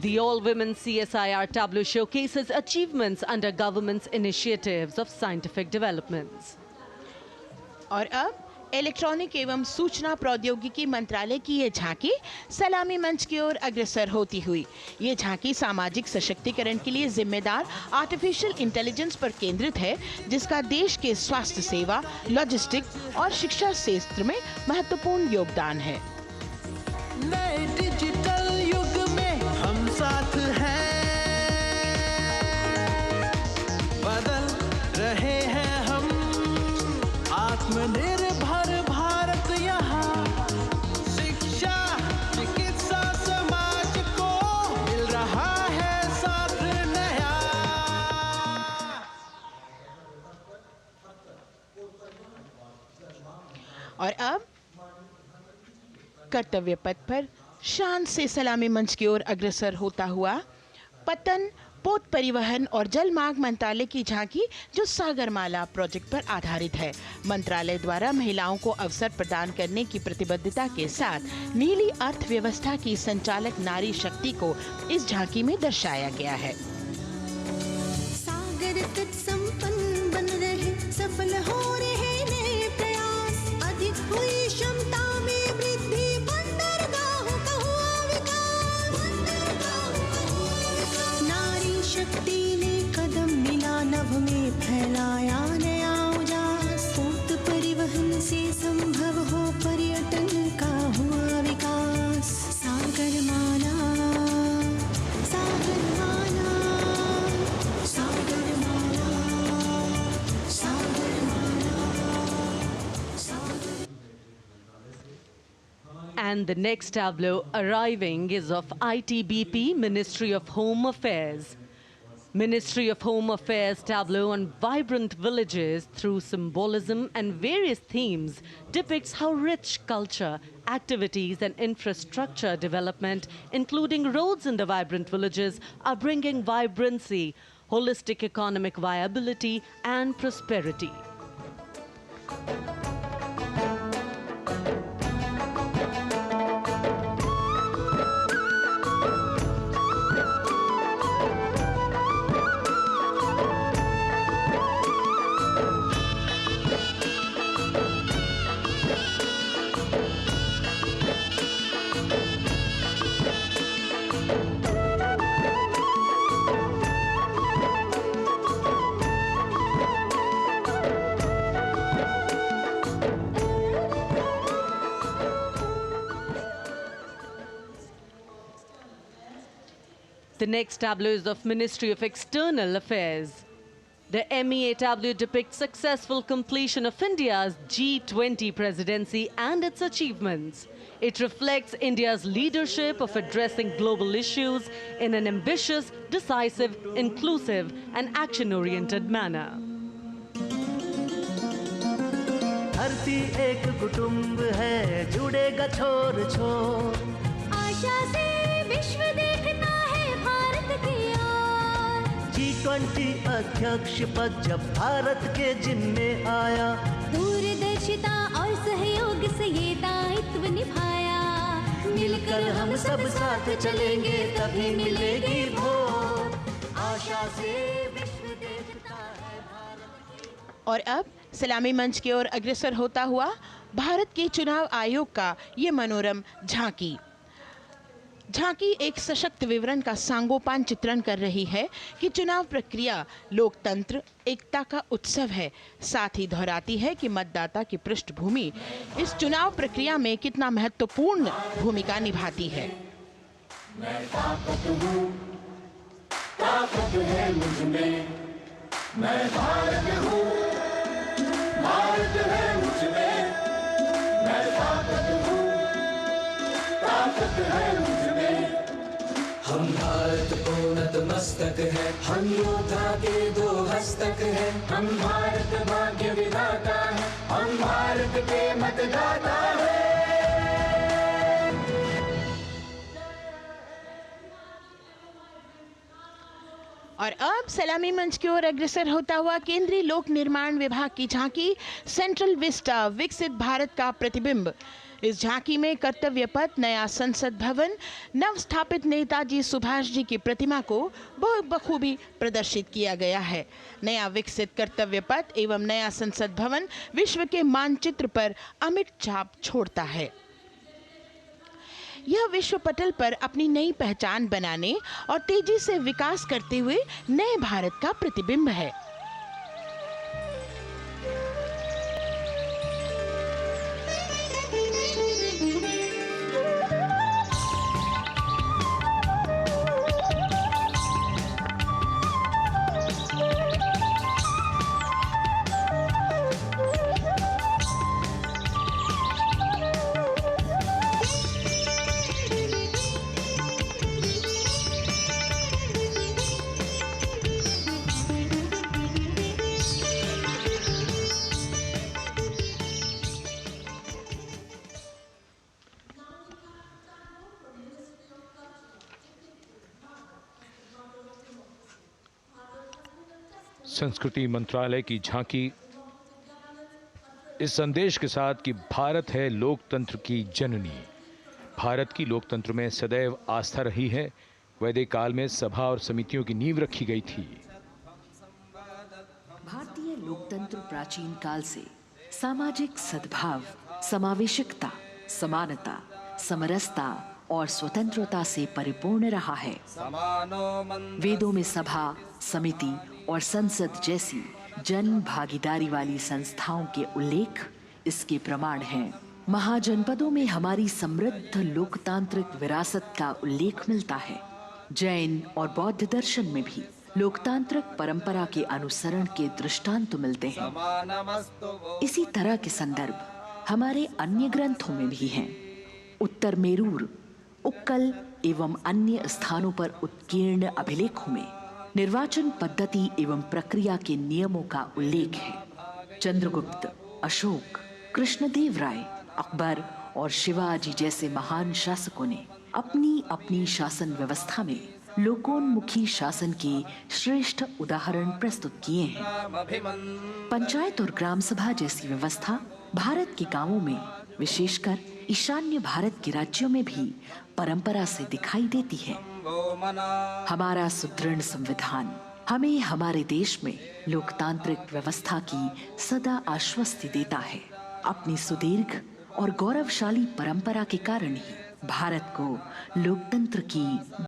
The all-women CSIR tableau showcases achievements under government's initiatives of scientific developments. और अब electronic एवं सूचना प्रौद्योगिकी मंत्रालय की ये झांकी सलामी मंच की ओर अग्रसर होती हुई। ये झांकी सामाजिक सशक्तिकरण के लिए जिम्मेदार आर्टिफिशियल इंटेलिजेंस पर केंद्रित है, जिसका देश के स्वास्थ्य सेवा, लॉजिस्टिक्स और शिक्षा क्षेत्र में महत्वपूर्ण योगदान है। नए डिजिटल युग में हम साथ हैं, बदल रहे हैं हम, आत्मनिर्भर भारत यहाँ, शिक्षा चिकित्सा समाज को मिल रहा है साथ नया। और अब कर्तव्य पथ पर शान से सलामी मंच की ओर अग्रसर होता हुआ पतन, पोत परिवहन और जल मार्ग मंत्रालय की झांकी, जो सागरमाला प्रोजेक्ट पर आधारित है। मंत्रालय द्वारा महिलाओं को अवसर प्रदान करने की प्रतिबद्धता के साथ नीली अर्थव्यवस्था की संचालक नारी शक्ति को इस झांकी में दर्शाया गया है। सागर तट संपन्न बन रहे, सफल हो रहे नए प्रयास, अधिक हुई क्षमता में वृद्धि, बंदरगाहों का हुआ विकास, नारी शक्ति ने कदम मिला नभ में, फैलाया नया उजास, पोत परिवहन से संभव हो पर्यटन का हुआ विकास। सागरमाला, सागरमाला, सागरमाला, सागरमाला, सागर। And the next tableau arriving is of ITBP, Ministry of Home Affairs. Ministry of Home Affairs tableau on vibrant villages through symbolism and various themes depicts how rich culture, activities and infrastructure development, including roads in the vibrant villages, are bringing vibrancy, holistic economic viability and prosperity. The next tableau is of Ministry of External Affairs. The MEA tableau depicts successful completion of India's G20 presidency and its achievements. It reflects India's leadership of addressing global issues in an ambitious, decisive, inclusive and action-oriented manner. धरती एक कुटुंब है, जुड़ेगा छोर छोर, आशा से विश्व देखता है भारत की ओर। G20 अध्यक्ष पद जब भारत के जिम्मे आया, दूरदर्शिता और सहयोग से ये दायित्व निभाया, मिलकर हम सब साथ चलेंगे तभी मिलेगी भोर, आशा से विश्व देखता है भारत की। और अब सलामी मंच की ओर अग्रसर होता हुआ भारत के चुनाव आयोग का ये मनोरम झांकी एक सशक्त विवरण का सांगोपान चित्रण कर रही है कि चुनाव प्रक्रिया लोकतंत्र, एकता का उत्सव है। साथ ही दोहराती है कि मतदाता की पृष्ठभूमि इस चुनाव प्रक्रिया में कितना महत्वपूर्ण भूमिका निभाती है। मैं ताकत हूँ, ताकत है मुझ में, मैं भारत हूँ, भारत है मुझ में, मैं ताकत हूँ, ताकत है मुझ में। हम भारत को नतमस्तक है, हम योद्धा के दो हस्तक है, हम भारत भाग्य विधाता है, हम भारत के मतदाता है। और अब सलामी मंच की ओर अग्रसर होता हुआ केंद्रीय लोक निर्माण विभाग की झांकी सेंट्रल विस्टा, विकसित भारत का प्रतिबिंब। इस झांकी में कर्तव्य पथ, नया संसद भवन, नव स्थापित नेताजी सुभाष जी की प्रतिमा को बहुत बखूबी प्रदर्शित किया गया है। नया विकसित कर्तव्य पथ एवं नया संसद भवन विश्व के मानचित्र पर अमिट छाप छोड़ता है। यह विश्व पटल पर अपनी नई पहचान बनाने और तेजी से विकास करते हुए नए भारत का प्रतिबिंब है। संस्कृति मंत्रालय की झांकी इस संदेश के साथ कि भारत है लोकतंत्र की जननी। भारत की लोकतंत्र में सदैव आस्था रही है। वैदिक काल में सभा और समितियों की नींव रखी गई थी। भारतीय लोकतंत्र प्राचीन काल से सामाजिक सद्भाव, समावेशकता, समानता, समरसता और स्वतंत्रता से परिपूर्ण रहा है। वेदों में सभा, समिति और संसद जैसी जन भागीदारी वाली संस्थाओं के उल्लेख इसके प्रमाण हैं। महाजनपदों में हमारी समृद्ध लोकतांत्रिक विरासत का उल्लेख मिलता है। जैन और बौद्ध दर्शन में भी लोकतांत्रिक परंपरा के अनुसरण के दृष्टांत मिलते हैं। इसी तरह के संदर्भ हमारे अन्य ग्रंथों में भी हैं। उत्तर मेरूर, उक्कल एवं अन्य स्थानों पर उत्कीर्ण अभिलेखों में निर्वाचन पद्धति एवं प्रक्रिया के नियमों का उल्लेख है। चंद्रगुप्त, अशोक, कृष्णदेव राय, अकबर और शिवाजी जैसे महान शासकों ने अपनी अपनी शासन व्यवस्था में लोकोन्मुखी शासन के श्रेष्ठ उदाहरण प्रस्तुत किए हैं। पंचायत और ग्राम सभा जैसी व्यवस्था भारत के गांवों में, विशेषकर ईशान्य भारत के राज्यों में भी परंपरा से दिखाई देती है। हमारा सुदृढ़ संविधान हमें हमारे देश में लोकतांत्रिक व्यवस्था की सदा आश्वस्ति देता है। अपनी सुदीर्घ और गौरवशाली परंपरा के कारण ही भारत को लोकतंत्र की